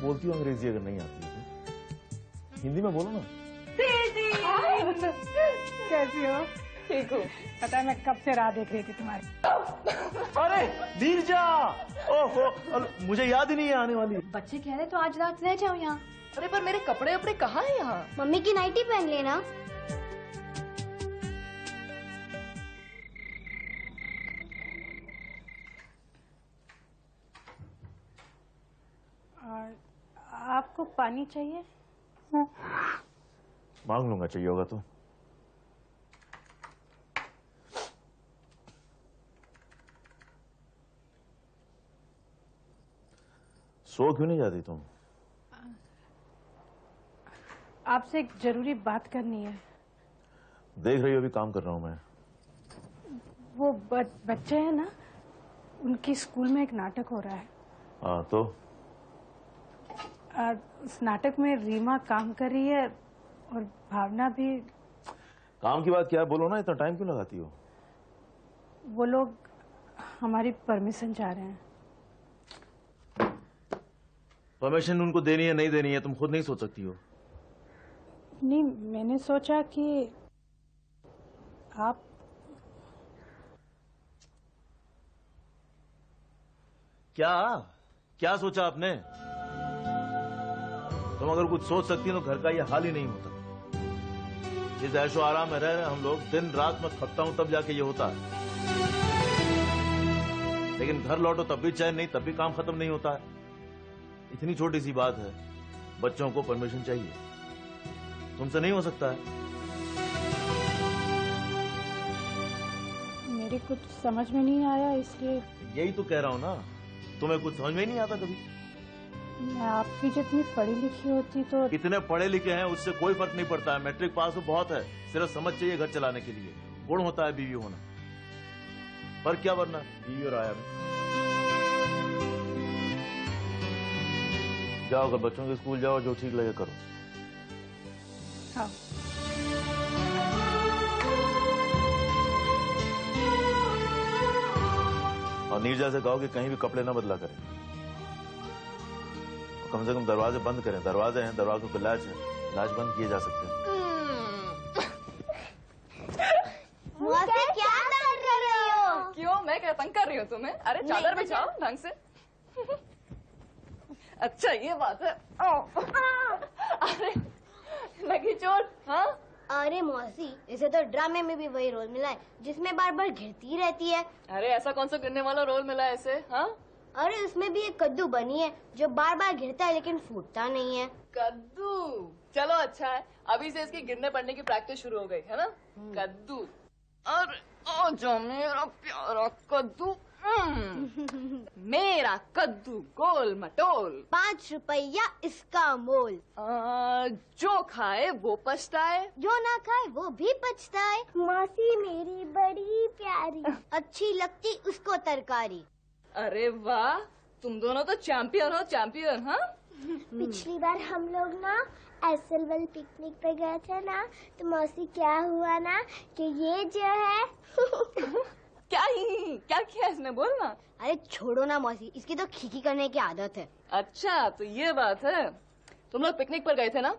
बोलती हो अंग्रेजी अगर नहीं आती है? हिंदी में बोलो ना। दीदी कैसी हो? ठीक हूँ। पता है मैं कब से राह देख रही थी तुम्हारी। अरे नीरजा, ओहो, मुझे याद ही नहीं है आने वाली। बच्चे कह रहे तो आज रात रह जाओ यहाँ। अरे पर मेरे कपड़े उपड़े कहाँ हैं यहाँ? मम्मी की नाइटी पहन लेना। आपको पानी चाहिए? मांग लूंगा, चाहिए होगा तो। सो क्यों नहीं जाती तुम? आपसे एक जरूरी बात करनी है। देख रही हो अभी काम कर रहा हूं मैं। वो बच्चे हैं ना, उनकी स्कूल में एक नाटक हो रहा है। हाँ तो? उस नाटक में रीमा काम कर रही है और भावना भी। काम की बात क्या है, बोलो ना, इतना टाइम क्यों लगाती हो? वो लोग हमारी परमिशन चाह रहे हैं। परमिशन उनको देनी है नहीं देनी है तुम खुद नहीं सोच सकती हो? नहीं, मैंने सोचा कि आप। क्या सोचा आपने? तुम अगर कुछ सोच सकती हो तो घर का ये हाल ही नहीं होता। जिस ऐशो आराम में रह रहे हम लोग, दिन रात मैं थकता हूं तब जाके ये होता है। लेकिन घर लौटो तब भी चैन नहीं, तब भी काम खत्म नहीं होता है। इतनी छोटी सी बात है, बच्चों को परमिशन चाहिए, तुमसे नहीं हो सकता है। मेरी कुछ समझ में नहीं आया, इसलिए। यही तो कह रहा हूं ना, तुम्हें कुछ समझ में ही नहीं आता कभी। मैं आपकी जितनी पढ़ी लिखी होती तो। कितने पढ़े लिखे हैं उससे कोई फर्क नहीं पड़ता है। मैट्रिक पास हो बहुत है, सिर्फ समझ चाहिए घर चलाने के लिए। गुण होता है बीवी होना, पर क्या वरना बीवी और आया में। जाओ, अगर बच्चों के स्कूल जाओ, जो ठीक लगे करो। हाँ। और नीरजा से कहो कि कहीं भी कपड़े ना बदला करें, कम से कम दरवाजे बंद करें। दरवाजे हैं, दरवाजों पे लैच है, लैच बंद किए जा सकते हैं। क्या कर रही हो? क्यों, मैं क्या तंग कर रही हूँ तुम्हें? अरे चादर बिछाओ ढंग से। अच्छा ये बात है। अरे लगी चोट? हाँ। अरे मौसी, इसे तो ड्रामे में भी वही रोल मिला है जिसमें बार बार घिरती रहती है। अरे ऐसा कौन सा गिरने वाला रोल मिला है इसे? हाँ। अरे उसमें भी एक कद्दू बनी है जो बार बार घिरता है लेकिन फूटता नहीं है। कद्दू? चलो अच्छा है, अभी से इसकी गिरने पड़ने की प्रैक्टिस शुरू हो गई है ना। कद्दू, अरे आजा मेरा प्यारा कद्दू। मेरा कद्दू गोल मटोल, 5 रुपया इसका मोल। जो खाए वो पछताए, जो ना खाए वो भी पछताए। मौसी मेरी बड़ी प्यारी, अच्छी लगती उसको तरकारी। अरे वाह, तुम दोनों तो चैंपियन हो, चैंपियन। हाँ। पिछली बार हम लोग ना एसएलएल पिकनिक पे गए थे ना, तो मौसी क्या हुआ ना कि ये जो है क्या किया इसने, बोलना। अरे छोड़ो ना मौसी, इसकी तो खीखी करने की आदत है। अच्छा तो ये बात है। तुम लोग पिकनिक पर गए थे ना,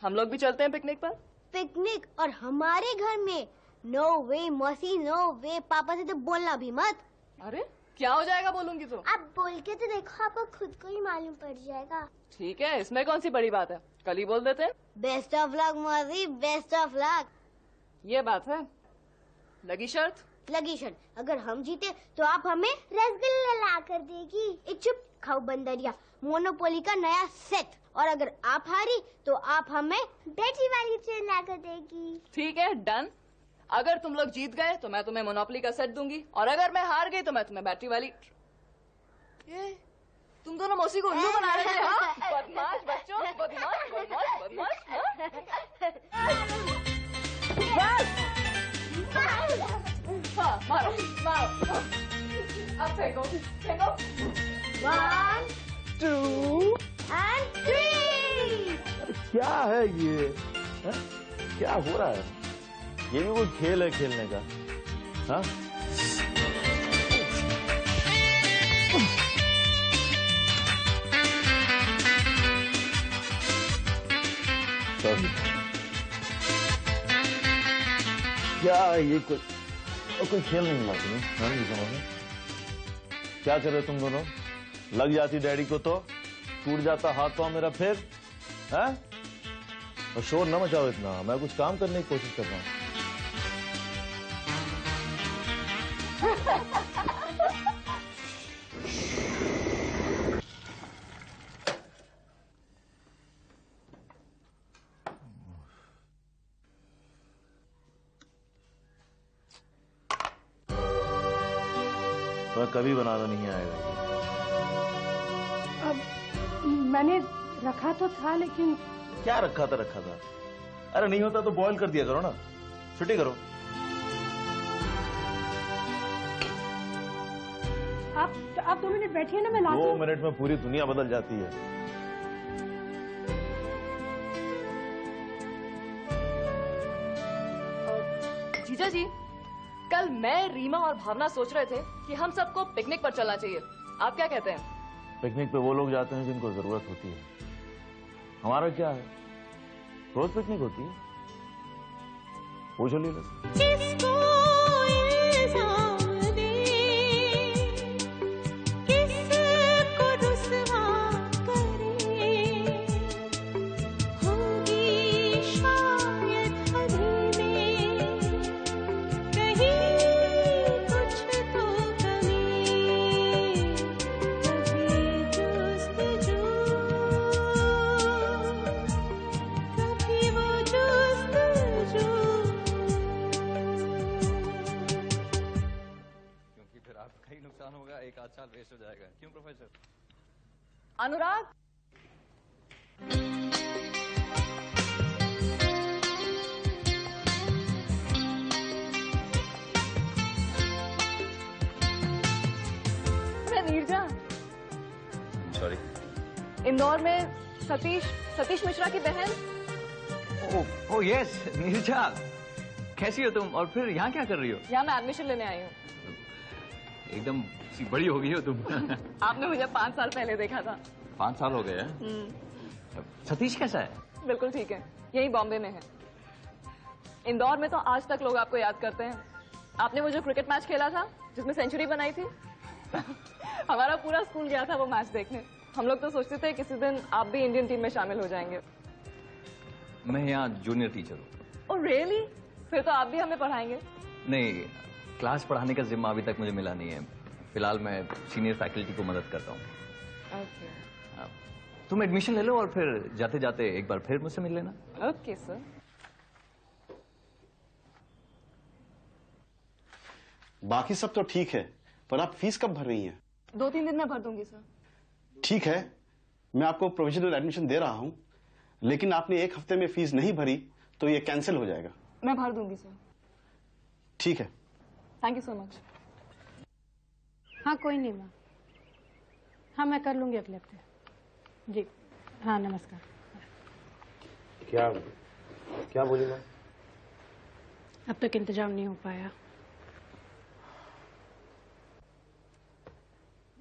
हम लोग भी चलते हैं पिकनिक पर। पिकनिक और हमारे घर में? नो वे मौसी, नो वे। पापा से तो बोलना भी मत। अरे क्या हो जाएगा बोलूंगी तो? आप बोल के तो देखो, आपको खुद को ही मालूम पड़ जाएगा। ठीक है, इसमें कौन सी बड़ी बात है, कल ही बोल देते हैं। बेस्ट ऑफ लक मौसी, बेस्ट ऑफ लक। ये बात है। लगी शर्त? लगी शर्त। अगर हम जीते तो आप हमें रसगुल्ला ला कर देगी। चुप खाओ बंदरिया, मोनोपोली का नया सेट। और अगर आप हारी तो आप हमें बैटरी वाली ट्रेन ला कर देगी। ठीक है, डन। अगर तुम लोग जीत गए तो मैं तुम्हें मोनोपोली का सेट दूंगी, और अगर मैं हार गई तो मैं तुम्हें बैटरी वाली। ये तुम दोनों मौसी को उल्लू बना रहे थे। हाँ? बदमाश बच्चों, बदमाश बदमाश बदमाश। हाँ, मारो मारो। अब फेंको फेंको। 1 2 and 3। क्या है ये? है? क्या हो रहा है? ये भी कोई खेल है खेलने का? हाँ? सॉरी। क्या ये कोई खेल नहीं हुआ तुम्हें? हाँ, नहीं समझ में। क्या कर रहे हो तुम दोनों? लग जाती डैडी को तो टूट जाता हाथ पांव मेरा फिर, है? और शोर न मचाओ इतना, मैं कुछ काम करने की कोशिश कर रहा हूँ। तो कभी बनाना नहीं आएगा। अब मैंने रखा तो था, लेकिन क्या रखा था? अरे नहीं होता तो बॉईल कर दिया करो ना, छुट्टी करो। आप 2 मिनट बैठिए ना, मैं लाती हूँ। 2 मिनट में पूरी दुनिया बदल जाती है। जीजा जी, कल मैं, रीमा और भावना सोच रहे थे कि हम सबको पिकनिक पर चलना चाहिए। आप क्या कहते हैं? पिकनिक पे वो लोग जाते हैं जिनको जरूरत होती है। हमारा क्या है, रोज पिकनिक होती है। पूछो लीला से। होगा, एक आध साल वेस्ट हो जाएगा। क्यों प्रोफेसर? अनुराग, नीरजा, सॉरी। इंदौर में सतीश मिश्रा की बहन। ओह यस, नीरजा, कैसी हो तुम? और फिर यहाँ क्या कर रही हो? यहाँ मैं एडमिशन लेने आई हूँ। एकदम बड़ी हो गई हो तुम। आपने मुझे 5 साल पहले देखा था। 5 साल हो गए हैं? सतीश कैसा है? बिल्कुल ठीक है, यही बॉम्बे में है। इंदौर में तो आज तक लोग आपको याद करते हैं। आपने वो जो क्रिकेट मैच खेला था जिसमें सेंचुरी बनाई थी, हमारा पूरा स्कूल गया था वो मैच देखने। हम लोग तो सोचते थे किसी दिन आप भी इंडियन टीम में शामिल हो जाएंगे। मैं यहाँ जूनियर टीचर हूँ। Oh really? फिर तो आप भी हमें पढ़ाएंगे? नहीं, क्लास पढ़ाने का जिम्मा अभी तक मुझे मिला नहीं है। फिलहाल मैं सीनियर फैकल्टी को मदद करता हूँ। ओके। तुम एडमिशन ले लो और फिर जाते जाते एक बार फिर मुझसे मिल लेना। Okay sir. बाकी सब तो ठीक है, पर आप फीस कब भर रही हैं? 2-3 दिन में भर दूंगी सर। ठीक है, मैं आपको प्रोविजनल एडमिशन दे रहा हूं, लेकिन आपने 1 हफ्ते में फीस नहीं भरी तो ये कैंसिल हो जाएगा। मैं भर दूंगी सर। ठीक है। Thank you so much. हाँ कोई नहीं माँ, हाँ मैं कर लूंगी अगले हफ्ते। जी हाँ, नमस्कार। क्या बोली माँ? अब तक इंतजाम नहीं हो पाया।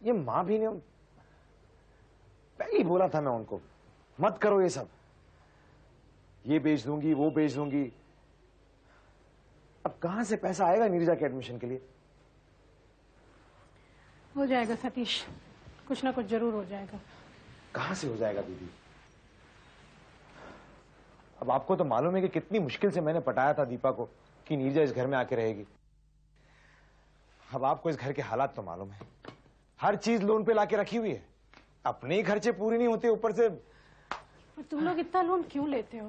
ये माँ भी नहीं, पहले ही बोला था मैं उनको मत करो ये सब। ये बेच दूंगी, वो बेच दूंगी। अब कहां से पैसा आएगा नीरजा के एडमिशन के लिए? हो जाएगा सतीश, कुछ ना कुछ जरूर हो जाएगा। कहां से हो जाएगा दीदी? अब आपको तो मालूम है कि कितनी मुश्किल से मैंने पटाया था दीपा को कि नीरजा इस घर में आके रहेगी। अब आपको इस घर के हालात तो मालूम है, हर चीज लोन पे लाके रखी हुई है, अपने ही खर्चे पूरे नहीं होते, ऊपर से। पर तुम लोग इतना लोन क्यों लेते हो?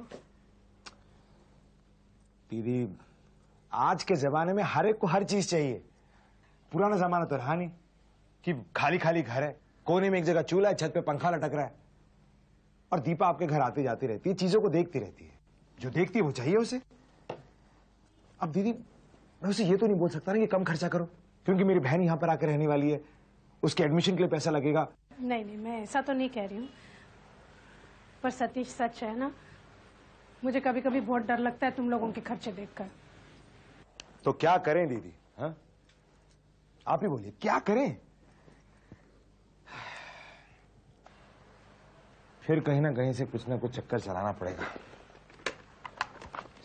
दीदी, आज के जमाने में हर एक को हर चीज चाहिए। पुराना जमाना तो रहा नहीं कि खाली खाली घर है, कोने में एक जगह चूल्हा है, छत पे पंखा लटक रहा है। और दीपा आपके घर आती जाती रहती है, चीजों को देखती रहती है, जो देखती है वो चाहिए उसे। अब दीदी, मैं उसे ये तो नहीं बोल सकता ना कि कम खर्चा करो, क्योंकि मेरी बहन यहां पर आकर रहने वाली है, उसके एडमिशन के लिए पैसा लगेगा। नहीं नहीं, मैं ऐसा तो नहीं कह रही हूँ, पर सतीश सच है ना, मुझे कभी कभी बहुत डर लगता है तुम लोगों के खर्चे देखकर। तो क्या करें दीदी? हाँ, आप ही बोलिए, क्या करें? फिर कहीं ना कहीं से कुछ ना कुछ चक्कर चलाना पड़ेगा।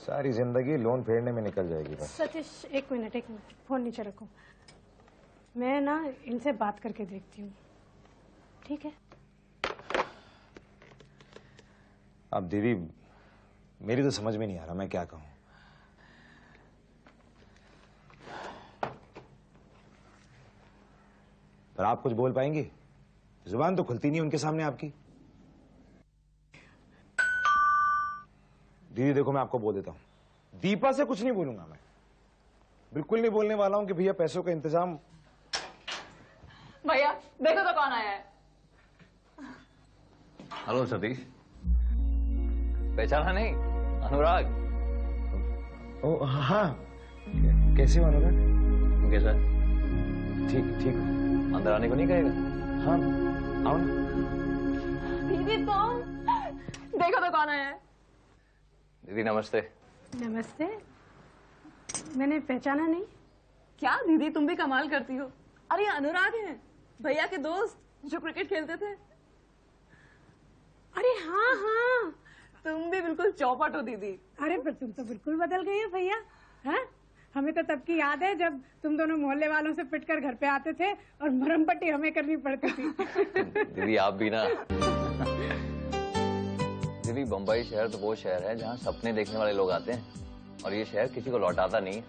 सारी जिंदगी लोन फेरने में निकल जाएगी बस। सतीश एक मिनट, फोन नीचे रखो। मैं ना इनसे बात करके देखती हूँ, ठीक है? अब दीदी मेरी तो समझ में नहीं आ रहा मैं क्या कहूँ। पर आप कुछ बोल पाएंगी? जुबान तो खुलती नहीं उनके सामने आपकी। दीदी देखो मैं आपको बोल देता हूँ, दीपा से कुछ नहीं बोलूंगा मैं, बिल्कुल नहीं बोलने वाला हूँ कि भैया पैसों का इंतजाम। भैया देखो तो कौन आया है। हेलो सतीश, पहचाना नहीं? अनुराग। ओ हाँ, कैसे हो अनुराग? कैसा? ठीक हो? अंदर आने को नहीं कहेगा? हाँ आओ ना। दीदी तुम देखो तो कौन आया है। दीदी नमस्ते। नमस्ते। मैंने पहचाना नहीं। क्या दीदी तुम भी कमाल करती हो। अरे अनुराग हैं, भैया के दोस्त जो क्रिकेट खेलते थे। अरे हाँ हाँ, तुम भी बिल्कुल चौपट हो दीदी। अरे पर तुम तो बिल्कुल बदल गई हो भैया। हाँ, हमें तो तब की याद है जब तुम दोनों मोहल्ले वालों से पिटकर घर पे आते थे और मरम पट्टी हमें करनी पड़ती थी। दीदी आप भी ना। दीदी बम्बई शहर तो वो शहर है जहाँ सपने देखने वाले लोग आते हैं, और ये शहर किसी को लौटाता नहीं है।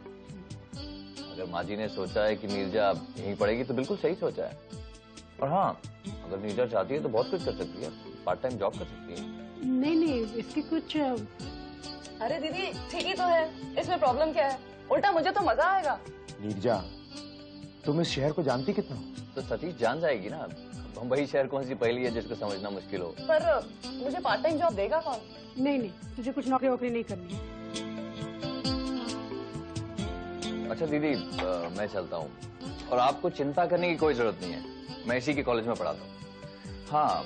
अगर माँ जी ने सोचा है कि नीरजा यहीं पढ़ेगी तो बिल्कुल सही सोचा है। और हाँ, अगर नीरजा चाहती है तो बहुत कुछ कर सकती है, पार्ट टाइम जॉब कर सकती है। नहीं इसकी कुछ। अरे दीदी ठीक ही तो है, इसमें प्रॉब्लम क्या है? उल्टा मुझे तो मजा आएगा। नीरजा तुम इस शहर को जानती कितना? तो सतीश जान जाएगी ना, बम्बई शहर कौन सी पहेली है जिसको समझना मुश्किल हो। पर मुझे पार्ट टाइम जॉब देगा कौन? नहीं तुझे कुछ नौकरी वोकरी नहीं करनी है। अच्छा दीदी मैं चलता हूँ, और आपको चिंता करने की कोई जरूरत नहीं है, मैं इसी के कॉलेज में पढ़ाता हूँ। हाँ,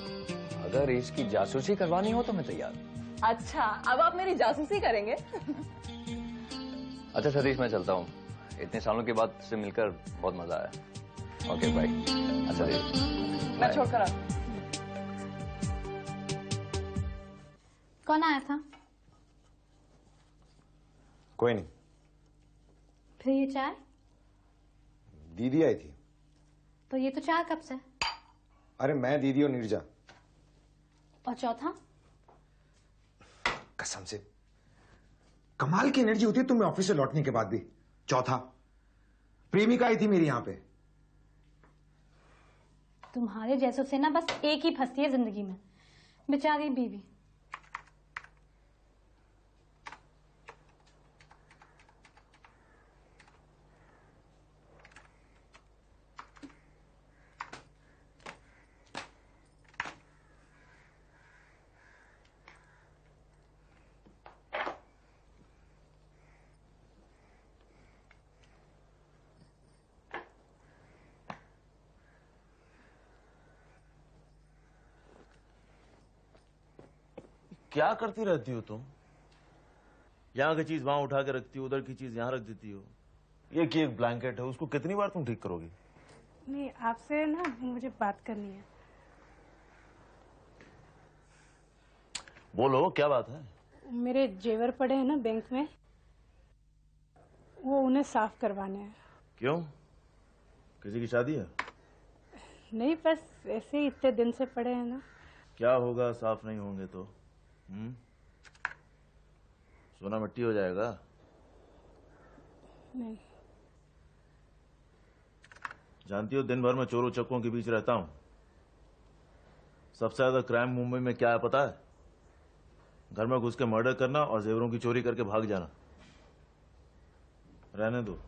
अगर इसकी जासूसी करवानी हो तो मैं तैयार हूँ। अच्छा अब आप मेरी जासूसी करेंगे? अच्छा सतीश मैं चलता हूँ, इतने सालों के बाद से मिलकर बहुत मजा आया। Okay bye. अच्छा दीदी मैं छोड़कर आता। कौन आया था? कोई नहीं। फिर ये चाय? दीदी आई थी। तो ये तो चार कप से। अरे मैं, दीदी और नीरजा। और चौथा? कसम से कमाल की एनर्जी होती है तुम्हें ऑफिस से लौटने के बाद भी। चौथा प्रेमिका आई थी मेरी यहां पे। तुम्हारे जैसों से ना बस एक ही फंसती है जिंदगी में, बेचारी बीवी। क्या करती रहती हो तुम? यहाँ की चीज वहां उठा के रखती हो, उधर की चीज यहाँ रख देती हो। ये कि एक ब्लैंकेट है, उसको कितनी बार तुम ठीक करोगी? नहीं, आपसे ना मुझे बात करनी है। बोलो क्या बात है? मेरे जेवर पड़े हैं ना बैंक में, वो उन्हें साफ करवाने हैं। क्यों, किसी की शादी है? नहीं, बस ऐसे ही इतने दिन से पड़े हैं ना। क्या होगा साफ नहीं होंगे तो? सोना मिट्टी हो जाएगा। नहीं। जानती हो दिन भर में चोरों चक्कों के बीच रहता हूं। सबसे ज्यादा क्राइम मुंबई में क्या है पता है? घर में घुस के मर्डर करना और जेवरों की चोरी करके भाग जाना। रहने दो,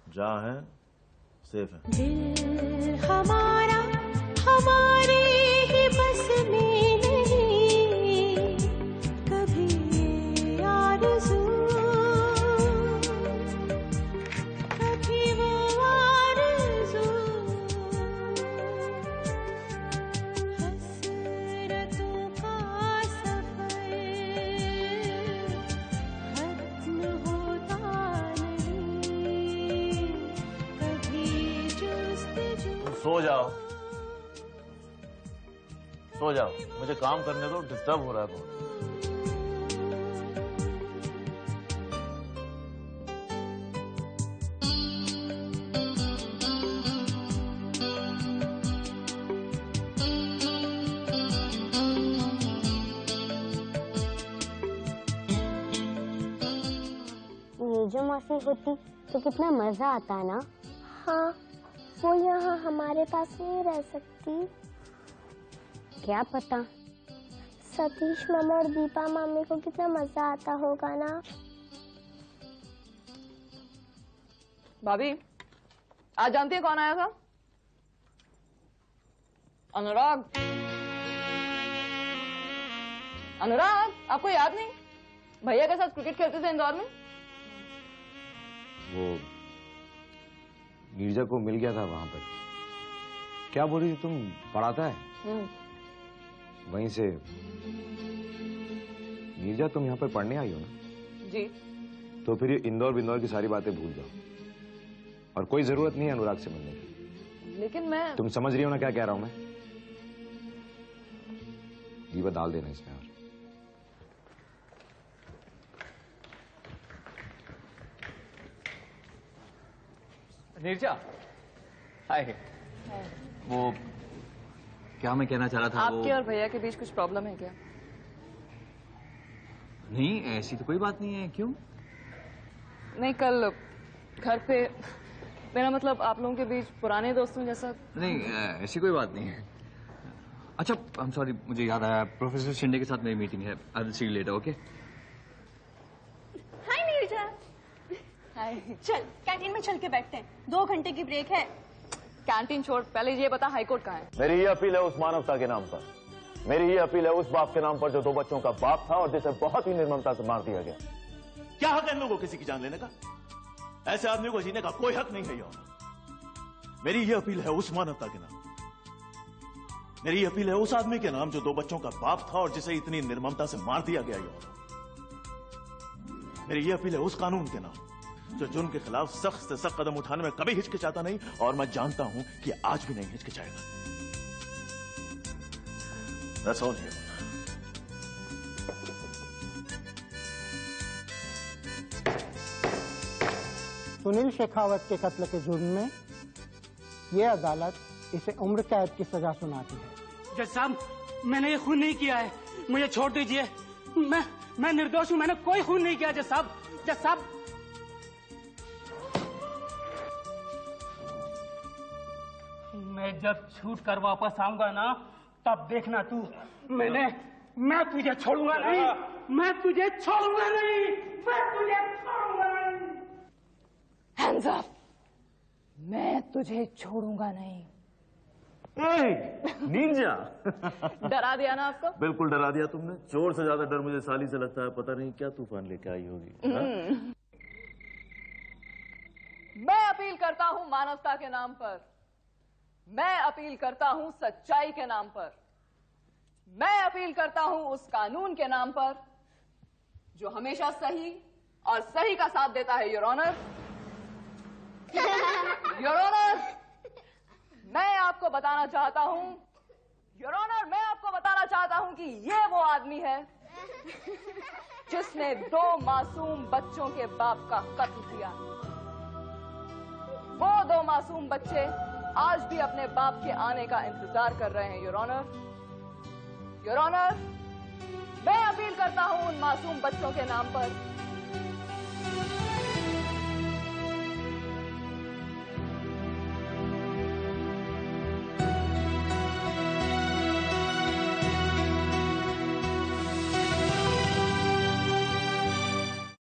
जहां है सेफ है। दिल हमारा हमारे ही बस में नहीं, कभी आरज़ू कभी वो आरज़ू, हसरतों का सफर खत्म होता नहीं, कभी जुस्तजू। सो जाओ, सो जाओ, मुझे काम करने दो, डिस्टर्ब हो रहा है बहुत। मौसी होती तो कितना मजा आता ना। हाँ, वो यहाँ हमारे पास नहीं रह सकती। क्या पता, सतीश मामा और दीपा मामी को कितना मजा आता होगा ना। भाभी, आज जानती है कौन आया था? अनुराग। अनुराग, आपको याद नहीं? भैया के साथ क्रिकेट खेलते थे इंदौर में। वो नीरजा को मिल गया था वहां पर। क्या बोल रही थी तुम? पढ़ाता है? वहीं से। नीरजा, तुम यहाँ पर पढ़ने आई हो ना? जी। तो फिर ये इंदौर की सारी बातें भूल जाओ, और कोई जरूरत नहीं है अनुराग से मिलने की। लेकिन मैं... तुम समझ रही हो ना क्या कह रहा हूं मैं? जीवा डाल देना इसमें। और नीरजा, हाय। वो क्या मैं कहना चाह रहा था, आपके और भैया के बीच कुछ प्रॉब्लम है क्या? नहीं, ऐसी तो कोई बात नहीं है। क्यों? नहीं, कल घर पे, मेरा मतलब आप लोगों के बीच पुराने दोस्तों जैसा। नहीं, ऐसी कोई बात नहीं है। अच्छा, आई एम सॉरी, मुझे याद आया, प्रोफेसर शिंदे के साथ मेरी मीटिंग है। I will see you later, okay? Hi Neerja. Hi. चल कैंटीन में चल के बैठते हैं, 2 घंटे की ब्रेक है। कैंटीन छोड़, पहले ये बता हाईकोर्ट कहाँ है? मेरी ये अपील है उस मानवता के नाम पर, मेरी ये अपील है उस बाप के नाम पर जो 2 बच्चों का बाप था और जिसे बहुत ही निर्ममता से मार दिया गया। क्या हक है इन लोगों को किसी की जान लेने का? ऐसे आदमी को जीने का कोई हक नहीं है यहाँ। मेरी ये अपील है उस मानवता के नाम, मेरी ये अपील है उस आदमी के नाम जो 2 बच्चों का बाप था और जिसे इतनी निर्ममता से मार दिया गया यहाँ। मेरी ये अपील है उस कानून के नाम जो जुर्म के खिलाफ सख्त से सख्त कदम उठाने में कभी हिचकिचाता नहीं, और मैं जानता हूं कि आज भी नहीं हिचकिचाएगा। That's all here. Sunil Shekhawat के कत्ल के जुर्म में यह अदालत इसे उम्र कैद की सजा सुनाती है। जज साहब, मैंने ये खून नहीं किया है, मुझे छोड़ दीजिए। मैं निर्दोष हूँ, मैंने कोई खून नहीं किया। जज साहब, जज साहब। मैं जब छूट कर वापस आऊंगा ना, तब देखना तू। मैं तुझे छोड़ूंगा नहीं, मैं तुझे छोड़ूंगा नहीं, मैं तुझे छोड़ूंगा नहीं। Hands up! मैं तुझे छोड़ूंगा नहीं। नीरजा। डरा दिया ना आपको? बिल्कुल डरा दिया तुमने। चोर से ज्यादा डर मुझे साली से लगता है। पता नहीं क्या तूफान लेके आई होगी। मैं अपील करता हूं मानवता के नाम पर, मैं अपील करता हूं सच्चाई के नाम पर, मैं अपील करता हूं उस कानून के नाम पर जो हमेशा सही और सही का साथ देता है। योर ऑनर, योर ऑनर, मैं आपको बताना चाहता हूं, योर ऑनर, मैं आपको बताना चाहता हूं कि ये वो आदमी है जिसने 2 मासूम बच्चों के बाप का कत्ल किया। वो 2 मासूम बच्चे आज भी अपने बाप के आने का इंतजार कर रहे हैं। योर ऑनर, योर ऑनर, मैं अपील करता हूं उन मासूम बच्चों के नाम पर